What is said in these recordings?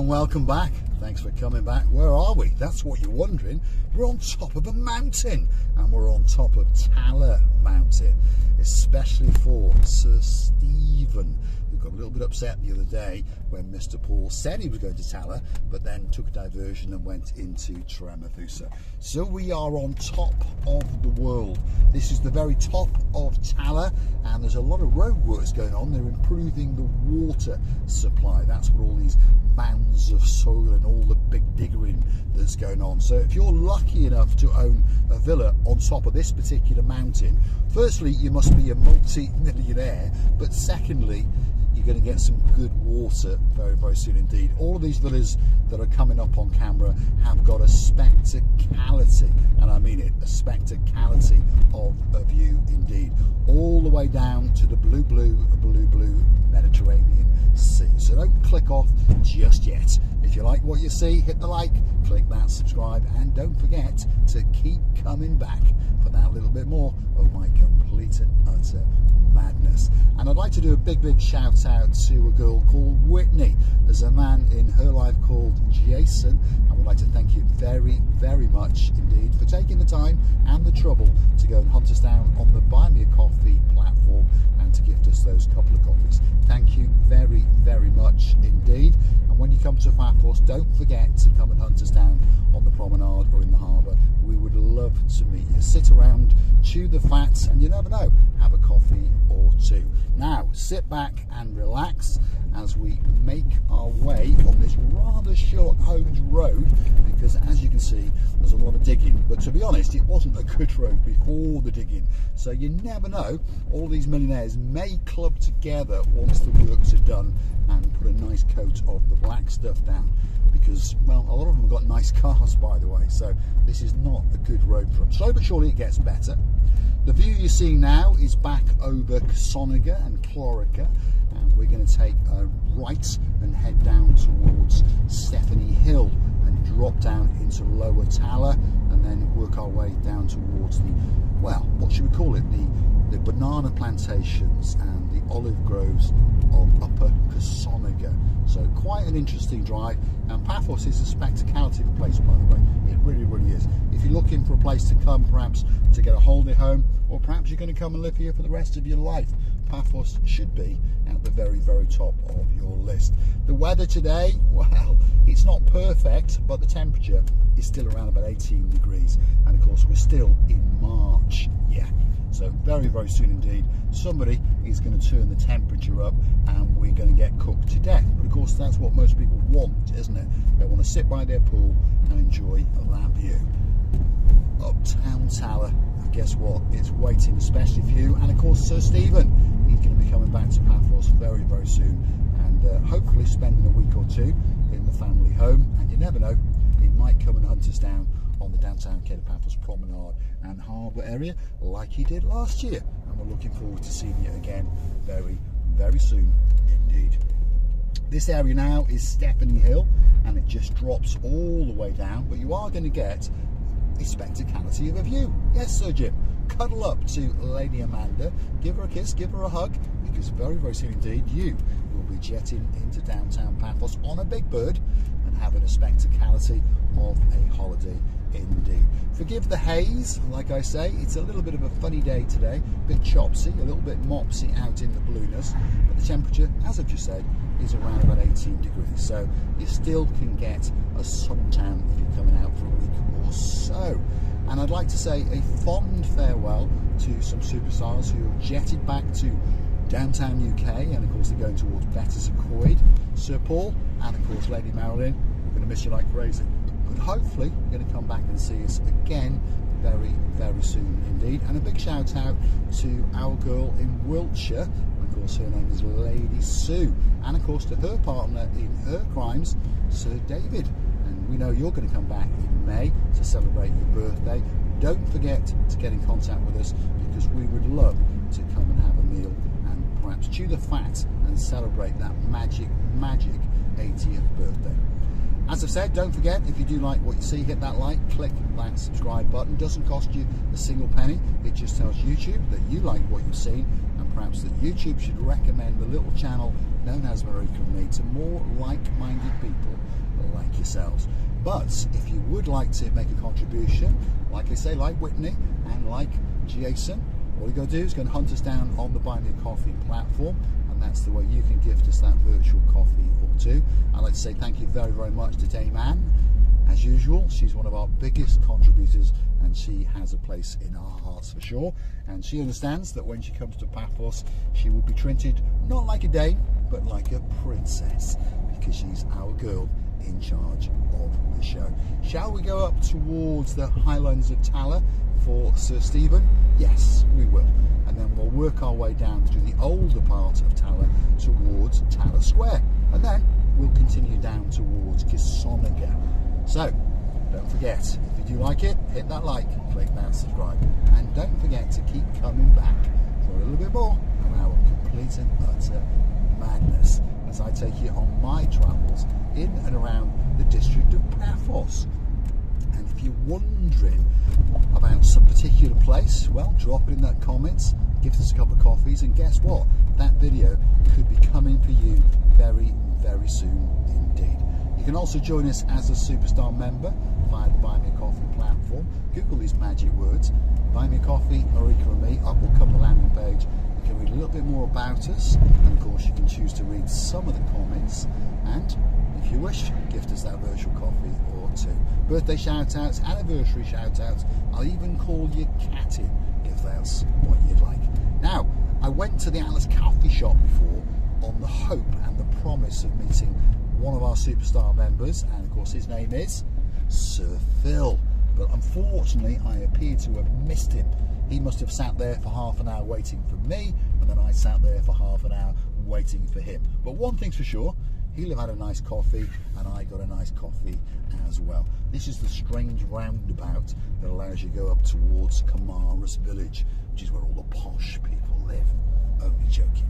and welcome back. Thanks for coming back. Where are we? That's what you're wondering. We're on top of a mountain, and we're on top of Tala mountain, especially for Sir Stephen, who got a little bit upset the other day when Mr. Paul said he was going to Tala, but then took a diversion and went into Tremathusa. So we are on top of the world. This is the very top of Tala, and there's a lot of roadworks going on. They're improving the water supply. That's what all these mounds of soil and all the big diggering that's going on. So if you're lucky enough to own a villa on top of this particular mountain, firstly, you must be a multi-millionaire, but secondly, you're going to get some good water very, very soon indeed. All of these villas that are coming up on camera have got a spectacality, and I mean it, a spectacality of a view indeed, all the way down to the blue Mediterranean Sea. So don't click off just yet. If you like what you see, hit the like, click that subscribe, and don't forget to keep coming back for that little bit more of my complete and utter madness. And I'd like to do a big shout out to a girl called Whitney. There's a man in her life called Jason. I would like to thank you very much indeed for taking the time and the trouble to go and hunt us down on the Buy Me a Coffee platform and to gift us those couple of coffees. Thank you very much indeed. And when you come to Paphos, don't forget to come and hunt us down on the promenade or in the harbour. We would love to meet you. Sit around, chew the fat, and you never know, have a coffee or two. Now, sit back and relax as we make our way on this rather short Holmes road, because as you can see, there's a lot of digging. But to be honest, it wasn't a good road before the digging. So you never know, all these millionaires may club together once the works are done and put a nice coat of the black stuff down, because, well, a lot of them have got nice cars, by the way, so this is not a good road for them. Slowly but surely it gets better. The view you see now is back over Cassoniga and Clorica, and we're going to take a right and head down towards Stephanie Hill and drop down into Lower Tala, and then work our way down towards the, well, what should we call it, the banana plantations and the olive groves of Upper Cassoniga. So quite an interesting drive, and Paphos is a spectacality of a place, by the way. It really is. If you're looking for a place to come, perhaps to get a holiday home, or perhaps you're going to come and live here for the rest of your life, Paphos should be at the very top of your list. The weather today, well, it's not perfect, but the temperature is still around about 18 degrees, and of course we're still in March. Yeah, so very soon indeed somebody is going to turn the temperature up and we're going to get cooked to death. But of course that's what most people want, isn't it? They want to sit by their pool and enjoy that view. Uptown Tala, and guess what, it's waiting especially for you. And of course Sir Stephen, he's going to be coming back to Paphos very soon, and hopefully spending a week or two in the family home. And you never know, he might come and hunt us down on the downtown Cape Paphos promenade and harbour area like he did last year, and we're looking forward to seeing you again very soon indeed. This area now is Stephanie Hill, and it just drops all the way down, but you are going to get a spectacality of a view. Yes, Sir Jim, cuddle up to Lady Amanda, give her a kiss, give her a hug, because very soon indeed you will be jetting into downtown Paphos on a big bird and having a spectacality of a holiday indeed. Forgive the haze, like I say, it's a little bit of a funny day today, a bit chopsy, a little bit mopsy out in the blueness, but the temperature, as I've just said, is around about 18 degrees, so you still can get a suntan if you're coming out for a week or so. And I'd like to say a fond farewell to some superstars who have jetted back to downtown UK, and of course they're going towards Bettis and Coed. Sir Paul and of course Lady Marilyn, we're going to miss you like crazy, but hopefully you're going to come back and see us again very soon indeed. And a big shout out to our girl in Wiltshire, and of course her name is Lady Sue, and of course to her partner in her crimes, Sir David. And we know you're going to come back in May to celebrate your birthday. Don't forget to get in contact with us, because we would love to come and have a meal and perhaps chew the fat and celebrate that magic 80th birthday. As I've said, don't forget, if you do like what you see, hit that like, click that subscribe button. It doesn't cost you a single penny. It just tells YouTube that you like what you've seen, and perhaps that YouTube should recommend the little channel known as Marika and me to more like-minded people yourselves. But if you would like to make a contribution, like I say, like Whitney and like Jason, all you got to do is go and hunt us down on the Buy Me a Coffee platform, and that's the way you can gift us that virtual coffee or two. I'd like to say thank you very, very much to Dame Anne. As usual, she's one of our biggest contributors, and she has a place in our hearts for sure. And she understands that when she comes to Paphos, she will be treated not like a dame, but like a princess, because she's our girl in charge of the show. Shall we go up towards the Highlands of Tala for Sir Stephen? Yes, we will. And then we'll work our way down through the older part of Tala towards Tala Square. And then we'll continue down towards Kisonaga. So, don't forget, if you do like it, hit that like, click that subscribe. And don't forget to keep coming back for a little bit more of our complete and utter madness as I take you on my travels in and around the district of Paphos. And if you're wondering about some particular place, well, drop it in that comments, give us a couple of coffees, and guess what? That video could be coming for you very, very soon indeed. You can also join us as a Superstar member via the Buy Me a Coffee platform. Google these magic words, Buy Me a Coffee, Marika and me. Up will come the landing page. You can read a little bit more about us, and of course you can choose to read some of the comments, and if you wish, gift us that virtual coffee or two. Birthday shout outs, anniversary shout outs, I'll even call you cat in if that's what you'd like. Now, I went to the Atlas coffee shop before on the hope and the promise of meeting one of our Superstar members, and of course his name is Sir Phil. But unfortunately I appear to have missed him. He must have sat there for half an hour waiting for me, and then I sat there for half an hour waiting for him. But one thing's for sure, he'll have had a nice coffee, and I got a nice coffee as well. This is the strange roundabout that allows you to go up towards Kamaras village, which is where all the posh people live. Only joking.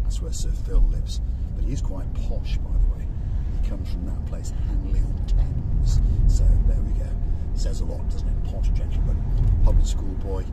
That's where Sir Phil lives. But he is quite posh, by the way. He comes from that place, Hanley-on-Thames. So there we go. Says a lot, doesn't it? Posh gentleman, public school boy,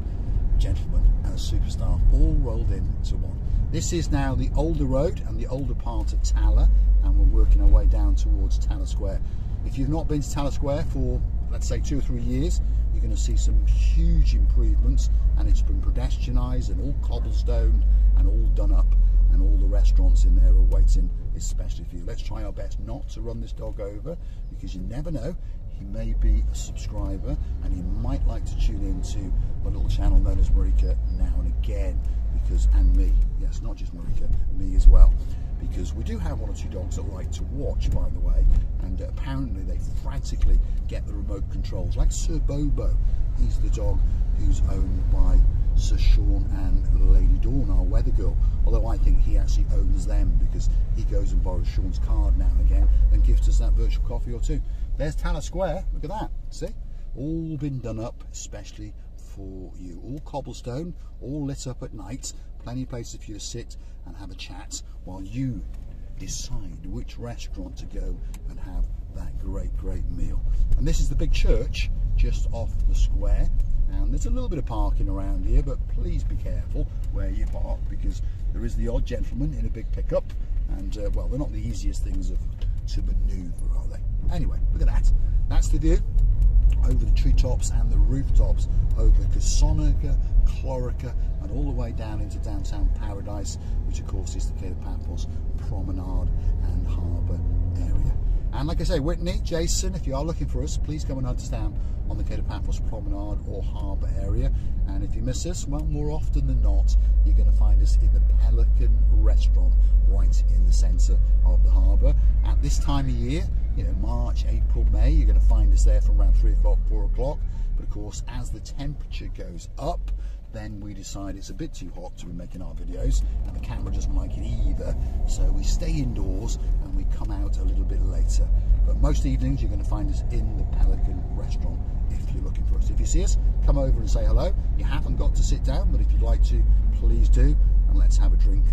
gentleman, and a superstar, all rolled into one. This is now the older road and the older part of Tala, and we're working our way down towards Tala Square. If you've not been to Tala Square for, let's say, 2 or 3 years, you're going to see some huge improvements, and it's been pedestrianised and all cobblestoned and all done up, and all the restaurants in there are waiting especially for you. Let's try our best not to run this dog over, because you never know, he may be a subscriber and he might like to tune into my little channel known as Marika now and again, because, and me, yes, not just Marika, me as well, because we do have 1 or 2 dogs that like to watch, by the way, and apparently they frantically get the remote controls, like Sir Bobo. He's the dog who's owned by Sir Sean and Lady Dawn, our weather girl, although I think he actually owns them, because he goes and borrows Sean's card now and again and gifts us that virtual coffee or two. There's Tala Square, look at that, see? All been done up especially for you. All cobblestone, all lit up at night, plenty of places for you to sit and have a chat while you decide which restaurant to go and have that great meal. And this is the big church just off the square, and there's a little bit of parking around here, but please be careful where you park, because there is the odd gentleman in a big pickup, and well, they're not the easiest things to manoeuvre, are they? Anyway, look at that. That's the view over the treetops and the rooftops over Kisonaga, Clorica, and all the way down into downtown Paradise, which of course is the Cape of Paphos Promenade and Harbour area. And like I say, Whitney, Jason, if you are looking for us, please come and hunt us down on the Cape of Paphos Promenade or Harbour area. And if you miss us, well, more often than not, you're going to find us in the Pelican restaurant right in the centre of the harbour. At this time of year, you know, March, April, May, you're going to find us there from around 3 o'clock, 4 o'clock. But of course, as the temperature goes up, then we decide it's a bit too hot to be making our videos, and the camera doesn't like it either, so we stay indoors and we come out a little bit later. But most evenings you're going to find us in the Pelican restaurant if you're looking for us. If you see us, come over and say hello. You haven't got to sit down, but if you'd like to, please do, and let's have a drink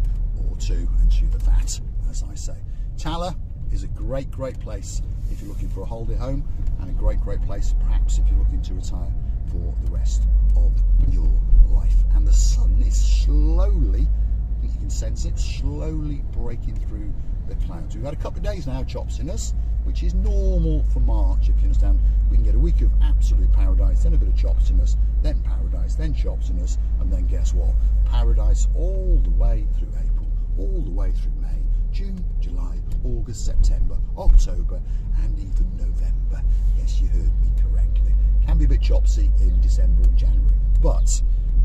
or two and chew the fat, as I say. Tala is a great place if you're looking for a holiday home, and a great place perhaps if you're looking to retire for the rest of your life. And the sun is slowly, I think you can sense it, slowly breaking through the clouds. We've had a couple of days now, chops in us, which is normal for March, if you understand. We can get a week of absolute paradise, then a bit of chopsiness, then paradise, then chopsiness, and then guess what? Paradise all the way through April, all the way through May, June, July, August, September, October, and even November. Yes, you heard me correctly. Can be a bit chopsy in December and January, but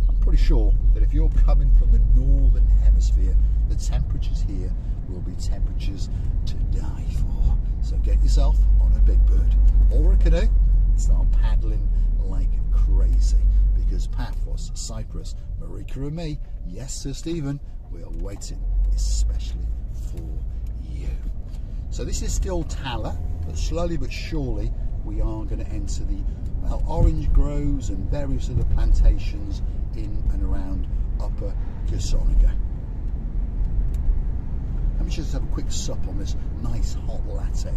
I'm pretty sure that if you're coming from the northern hemisphere, the temperatures here will be temperatures to die for. So get yourself on a big bird or a canoe and start paddling like crazy, because Paphos, Cyprus, Marika and me, yes Sir Stephen, we are waiting especially for you. So this is still Tala, but slowly but surely we are going to enter the orange groves and various other plantations in and around Upper Kisonica. Let me just have a quick sup on this nice hot latte,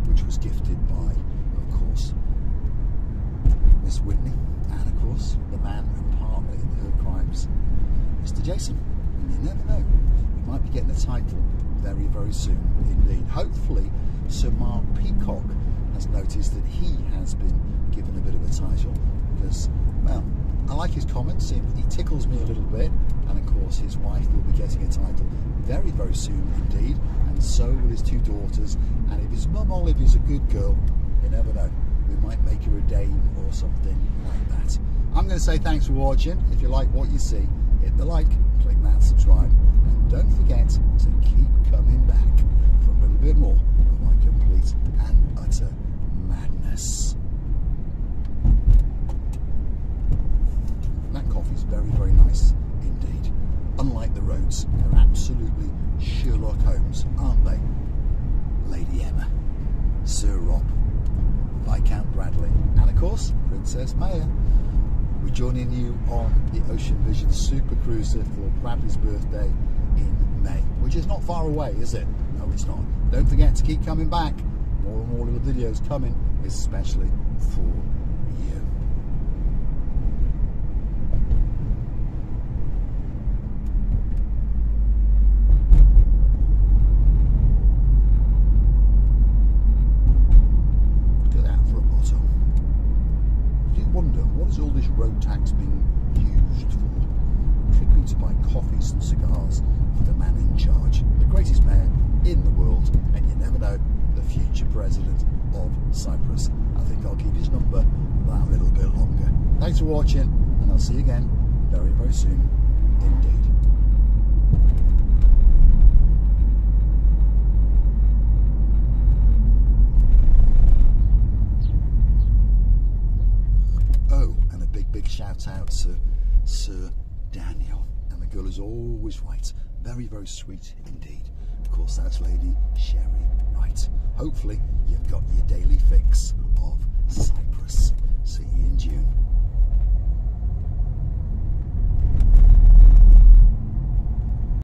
which was gifted by, of course, Miss Whitney, and of course the man and partner in her crimes, Mr. Jason. And you never know, we might be getting a title very, very soon indeed. Hopefully Sir Mark Peacock has noticed that he has been given a bit of a title, because, well, I like his comments, he tickles me a little bit, and of course his wife will be getting a title very, very soon indeed, and so will his two daughters, and if his mum Olive is a good girl, you never know, we might make her a dame or something like that. I'm going to say thanks for watching. If you like what you see, hit the like, click that subscribe, and don't forget to keep coming back for a little bit more of my complete and utter madness. That coffee's very, very nice indeed. Unlike the roads, they're absolutely Sherlock Holmes, aren't they? Lady Emma, Sir Rob, Viscount Bradley, and of course Princess Maya. We're joining you on the Ocean Vision Super Cruiser for Bradley's birthday in May, which is not far away, is it? No, it's not. Don't forget to keep coming back. More and more little videos coming, especially for you. What is all this road tax being used for? Could be to buy coffees and cigars for the man in charge, the greatest mayor in the world, and you never know, the future president of Cyprus. I think I'll keep his number that little bit longer. Thanks for watching, and I'll see you again very, very soon indeed. Big shout out to Sir Daniel, and the girl is always right, very, very sweet indeed. Of course, that's Lady Sherry Wright. Hopefully you've got your daily fix of Cyprus. See you in June.